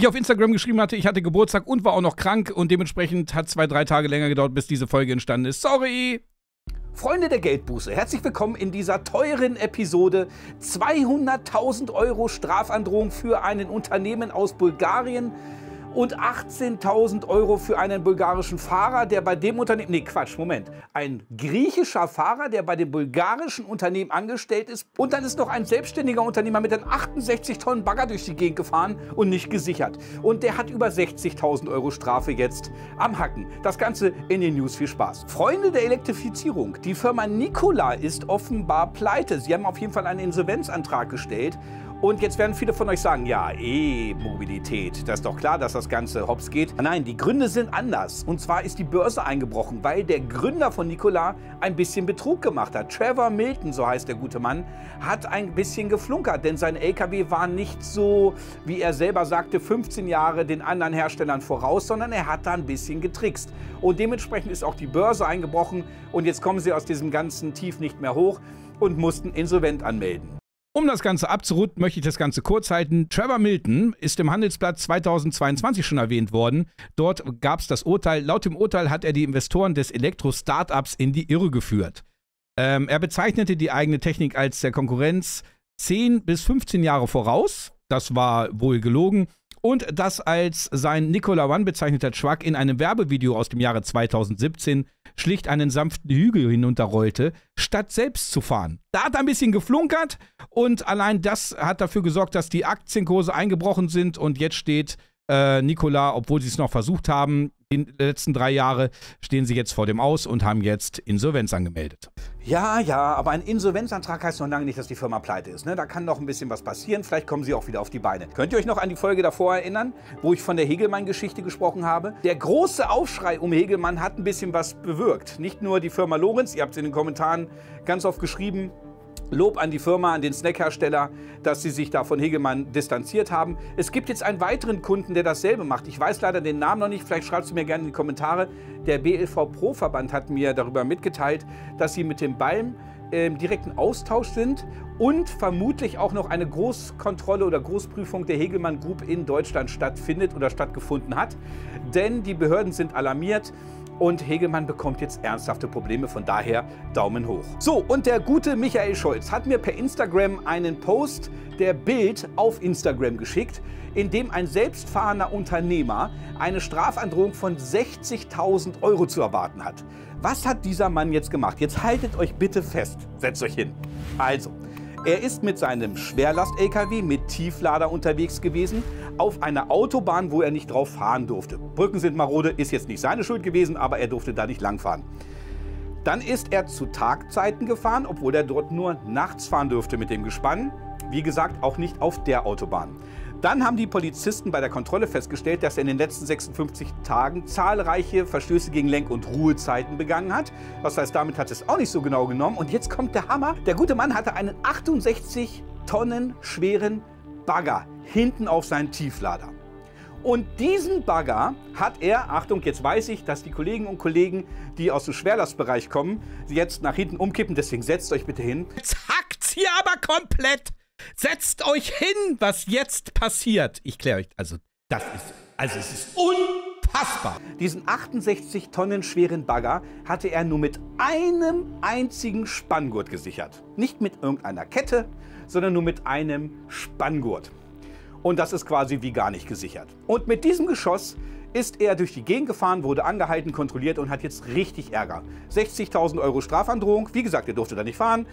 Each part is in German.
ich auf Instagram geschrieben hatte, ich hatte Geburtstag und war auch noch krank und dementsprechend hat 2-3 Tage länger gedauert, bis diese Folge entstanden ist. Sorry! Freunde der Geldbuße, herzlich willkommen in dieser teuren Episode. 200.000 € Strafandrohung für ein Unternehmen aus Bulgarien und 18.000 € für einen bulgarischen Fahrer, der bei dem Unternehmen... Nee, Quatsch, Moment. Ein griechischer Fahrer, der bei dem bulgarischen Unternehmen angestellt ist. Und dann ist noch ein selbstständiger Unternehmer mit einem 68 Tonnen Bagger durch die Gegend gefahren und nicht gesichert. Und der hat über 60.000 € Strafe jetzt am Hacken. Das Ganze in den News. Viel Spaß. Freunde der Elektrifizierung. Die Firma Nikola ist offenbar pleite. Sie haben auf jeden Fall einen Insolvenzantrag gestellt. Und jetzt werden viele von euch sagen, ja, E-Mobilität, das ist doch klar, dass das Ganze hops geht. Nein, die Gründe sind anders. Und zwar ist die Börse eingebrochen, weil der Gründer von Nikola ein bisschen Betrug gemacht hat. Trevor Milton, so heißt der gute Mann, hat ein bisschen geflunkert, denn sein LKW war nicht so, wie er selber sagte, 15 Jahre den anderen Herstellern voraus, sondern er hat da ein bisschen getrickst. Und dementsprechend ist auch die Börse eingebrochen und jetzt kommen sie aus diesem ganzen Tief nicht mehr hoch und mussten insolvent anmelden. Um das Ganze abzurunden, möchte ich das Ganze kurz halten. Trevor Milton ist im Handelsblatt 2022 schon erwähnt worden. Dort gab es das Urteil. Laut dem Urteil hat er die Investoren des Elektro-Startups in die Irre geführt. Er bezeichnete die eigene Technik als der Konkurrenz 10 bis 15 Jahre voraus. Das war wohl gelogen. Und das als sein Nikola One bezeichneter Truck in einem Werbevideo aus dem Jahre 2017 schlicht einen sanften Hügel hinunterrollte, statt selbst zu fahren. Da hat er ein bisschen geflunkert und allein das hat dafür gesorgt, dass die Aktienkurse eingebrochen sind und jetzt steht Nikola, obwohl sie es noch versucht haben, in den letzten 3 Jahre, stehen sie jetzt vor dem Aus und haben jetzt Insolvenz angemeldet. Ja, aber ein Insolvenzantrag heißt noch lange nicht, dass die Firma pleite ist. Ne? Da kann noch ein bisschen was passieren, vielleicht kommen sie auch wieder auf die Beine. Könnt ihr euch noch an die Folge davor erinnern, wo ich von der Hegelmann-Geschichte gesprochen habe? Der große Aufschrei um Hegelmann hat ein bisschen was bewirkt. Nicht nur die Firma Lorenz, ihr habt es in den Kommentaren ganz oft geschrieben, Lob an die Firma, an den Snackhersteller, dass sie sich da von Hegelmann distanziert haben. Es gibt jetzt einen weiteren Kunden, der dasselbe macht. Ich weiß leider den Namen noch nicht, vielleicht schreibt es mir gerne in die Kommentare. Der BLV Pro Verband hat mir darüber mitgeteilt, dass sie mit dem BALM im direkten Austausch sind und vermutlich auch noch eine Großkontrolle oder Großprüfung der Hegelmann Group in Deutschland stattfindet oder stattgefunden hat. Denn die Behörden sind alarmiert. Und Hegelmann bekommt jetzt ernsthafte Probleme, von daher Daumen hoch. So, und der gute Michael Scholz hat mir per Instagram einen Post der Bild auf Instagram geschickt, in dem ein selbstfahrender Unternehmer eine Strafandrohung von 60.000 € zu erwarten hat. Was hat dieser Mann jetzt gemacht? Jetzt haltet euch bitte fest, setzt euch hin. Also, er ist mit seinem Schwerlast-LKW mit Tieflader unterwegs gewesen auf einer Autobahn, wo er nicht drauf fahren durfte. Brücken sind marode, ist jetzt nicht seine Schuld gewesen, aber er durfte da nicht langfahren. Dann ist er zu Tagzeiten gefahren, obwohl er dort nur nachts fahren dürfte mit dem Gespann. Wie gesagt, auch nicht auf der Autobahn. Dann haben die Polizisten bei der Kontrolle festgestellt, dass er in den letzten 56 Tagen zahlreiche Verstöße gegen Lenk- und Ruhezeiten begangen hat. Das heißt, damit hat es auch nicht so genau genommen. Und jetzt kommt der Hammer. Der gute Mann hatte einen 68 Tonnen schweren Bagger hinten auf seinen Tieflader. Und diesen Bagger hat er, Achtung, jetzt weiß ich, dass die Kolleginnen und Kollegen, die aus dem Schwerlastbereich kommen, jetzt nach hinten umkippen. Deswegen setzt euch bitte hin. Jetzt hackt's hier aber komplett. Setzt euch hin, was jetzt passiert. Ich kläre euch, es ist unfassbar. Diesen 68 Tonnen schweren Bagger hatte er nur mit einem einzigen Spanngurt gesichert. Nicht mit irgendeiner Kette, sondern nur mit einem Spanngurt. Und das ist quasi wie gar nicht gesichert. Und mit diesem Geschoss ist er durch die Gegend gefahren, wurde angehalten, kontrolliert und hat jetzt richtig Ärger. 60.000 € Strafandrohung. Wie gesagt, er durfte da nicht fahren,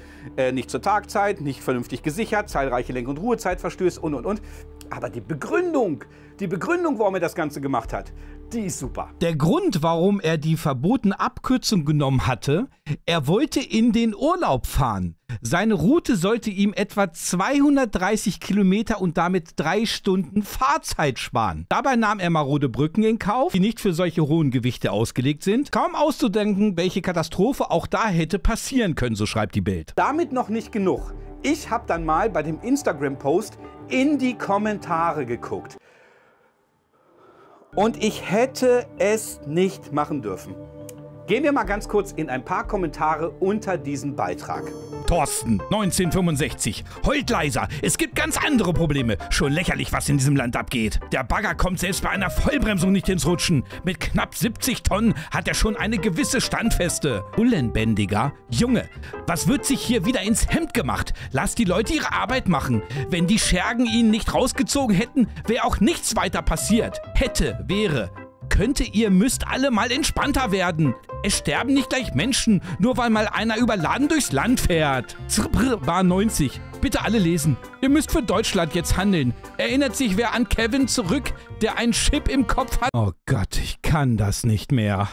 nicht zur Tagzeit, nicht vernünftig gesichert, zahlreiche Lenk- und Ruhezeitverstöße und. Aber die Begründung, warum er das Ganze gemacht hat, die ist super. Der Grund, warum er die verbotene Abkürzung genommen hatte, er wollte in den Urlaub fahren. Seine Route sollte ihm etwa 230 Kilometer und damit 3 Stunden Fahrzeit sparen. Dabei nahm er marode Brücken in Kauf, die nicht für solche hohen Gewichte ausgelegt sind. Kaum auszudenken, welche Katastrophe auch da hätte passieren können, so schreibt die Bild. Damit noch nicht genug. Ich habe dann mal bei dem Instagram-Post in die Kommentare geguckt. Und ich hätte es nicht machen dürfen. Gehen wir mal ganz kurz in ein paar Kommentare unter diesen Beitrag. Thorsten, 1965. Heult leiser. Es gibt ganz andere Probleme. Schon lächerlich, was in diesem Land abgeht. Der Bagger kommt selbst bei einer Vollbremsung nicht ins Rutschen. Mit knapp 70 Tonnen hat er schon eine gewisse Standfeste. Bullenbändiger. Junge, was wird sich hier wieder ins Hemd gemacht? Lass die Leute ihre Arbeit machen. Wenn die Schergen ihn nicht rausgezogen hätten, wäre auch nichts weiter passiert. Hätte, wäre. Ihr müsst alle mal entspannter werden. Es sterben nicht gleich Menschen, nur weil mal einer überladen durchs Land fährt. Bar 90. Bitte alle lesen. Ihr müsst für Deutschland jetzt handeln. Erinnert sich wer an Kevin zurück, der einen Chip im Kopf hat? Oh Gott, ich kann das nicht mehr.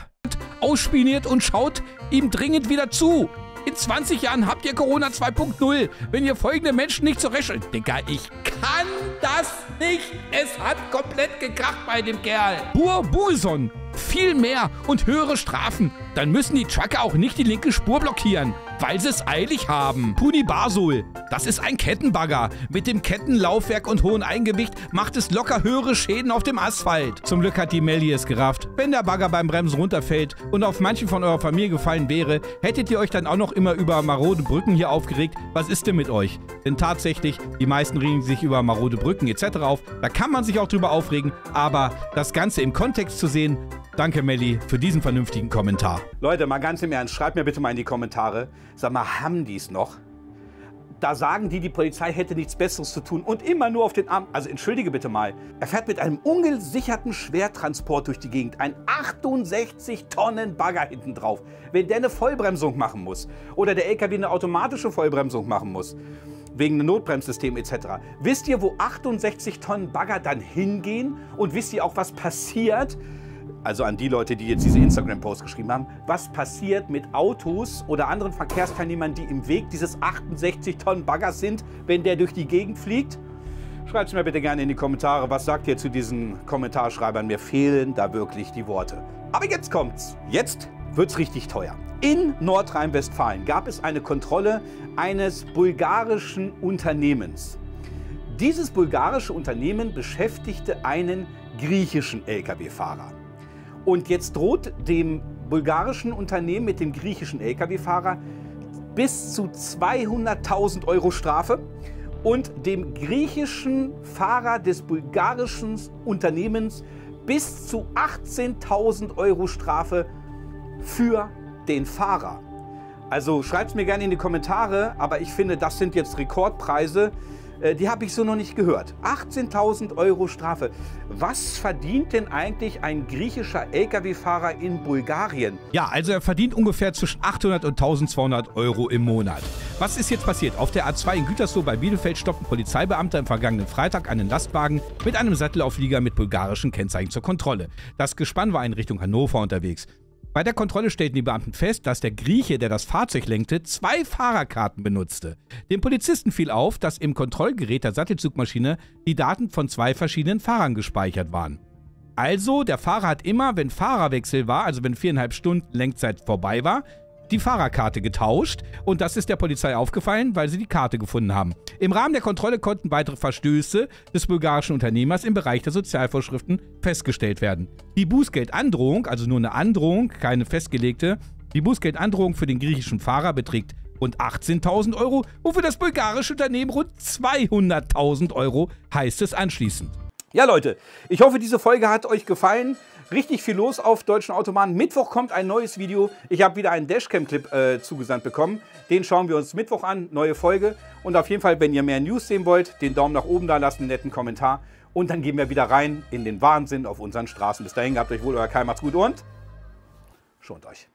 Ausspioniert und schaut ihm dringend wieder zu. In 20 Jahren habt ihr Corona 2.0. Wenn ihr folgende Menschen nicht zurechtstellt. Digga, ich kann das nicht. Es hat komplett gekracht bei dem Kerl. Burbuson. Viel mehr und höhere Strafen. Dann müssen die Trucker auch nicht die linke Spur blockieren, weil sie es eilig haben. Puni Basol. Das ist ein Kettenbagger. Mit dem Kettenlaufwerk und hohem Eigengewicht macht es locker höhere Schäden auf dem Asphalt. Zum Glück hat die Melli es gerafft. Wenn der Bagger beim Bremsen runterfällt und auf manchen von eurer Familie gefallen wäre, hättet ihr euch dann auch noch immer über marode Brücken hier aufgeregt. Was ist denn mit euch? Denn tatsächlich, die meisten regen sich über marode Brücken etc. auf. Da kann man sich auch drüber aufregen, aber das Ganze im Kontext zu sehen. Danke, Melli, für diesen vernünftigen Kommentar. Leute, mal ganz im Ernst, schreibt mir bitte mal in die Kommentare. Sag mal, haben die es noch? Da sagen die Polizei hätte nichts Besseres zu tun und immer nur auf den Arm. Also entschuldige bitte mal. Er fährt mit einem ungesicherten Schwertransport durch die Gegend. Ein 68 Tonnen Bagger hinten drauf. Wenn der eine Vollbremsung machen muss oder der LKW eine automatische Vollbremsung machen muss, wegen einem Notbremssystem etc. Wisst ihr, wo 68 Tonnen Bagger dann hingehen? Und wisst ihr auch, was passiert? Also an die Leute, die jetzt diese Instagram-Post geschrieben haben, was passiert mit Autos oder anderen Verkehrsteilnehmern, die im Weg dieses 68 Tonnen Baggers sind, wenn der durch die Gegend fliegt? Schreibt es mir bitte gerne in die Kommentare. Was sagt ihr zu diesen Kommentarschreibern? Mir fehlen da wirklich die Worte. Aber jetzt kommt's. Jetzt wird's richtig teuer. In Nordrhein-Westfalen gab es eine Kontrolle eines bulgarischen Unternehmens. Dieses bulgarische Unternehmen beschäftigte einen griechischen Lkw-Fahrer. Und jetzt droht dem bulgarischen Unternehmen mit dem griechischen Lkw-Fahrer bis zu 200.000 Euro Strafe und dem griechischen Fahrer des bulgarischen Unternehmens bis zu 18.000 Euro Strafe für den Fahrer. Also schreibt es mir gerne in die Kommentare, aber ich finde, das sind jetzt Rekordpreise. Die habe ich so noch nicht gehört. 18.000 Euro Strafe. Was verdient denn eigentlich ein griechischer Lkw-Fahrer in Bulgarien? Ja, also er verdient ungefähr zwischen 800 und 1200 Euro im Monat. Was ist jetzt passiert? Auf der A2 in Gütersloh bei Bielefeld stoppten Polizeibeamte am vergangenen Freitag einen Lastwagen mit einem Sattelauflieger mit bulgarischen Kennzeichen zur Kontrolle. Das Gespann war in Richtung Hannover unterwegs. Bei der Kontrolle stellten die Beamten fest, dass der Grieche, der das Fahrzeug lenkte, 2 Fahrerkarten benutzte. Dem Polizisten fiel auf, dass im Kontrollgerät der Sattelzugmaschine die Daten von 2 verschiedenen Fahrern gespeichert waren. Also, der Fahrer hat immer, wenn Fahrerwechsel war, also wenn 4,5 Stunden Lenkzeit vorbei war, die Fahrerkarte getauscht und das ist der Polizei aufgefallen, weil sie die Karte gefunden haben. Im Rahmen der Kontrolle konnten weitere Verstöße des bulgarischen Unternehmers im Bereich der Sozialvorschriften festgestellt werden. Die Bußgeldandrohung, also nur eine Androhung, keine festgelegte, die Bußgeldandrohung für den griechischen Fahrer beträgt rund 18.000 Euro und für das bulgarische Unternehmen rund 200.000 Euro, heißt es anschließend. Ja Leute, ich hoffe, diese Folge hat euch gefallen. Richtig viel los auf deutschen Autobahnen. Mittwoch kommt ein neues Video. Ich habe wieder einen Dashcam-Clip zugesandt bekommen. Den schauen wir uns Mittwoch an. Neue Folge. Und auf jeden Fall, wenn ihr mehr News sehen wollt, den Daumen nach oben da lassen, einen netten Kommentar. Und dann gehen wir wieder rein in den Wahnsinn auf unseren Straßen. Bis dahin, habt euch wohl, euer Kai, macht's gut und schont euch.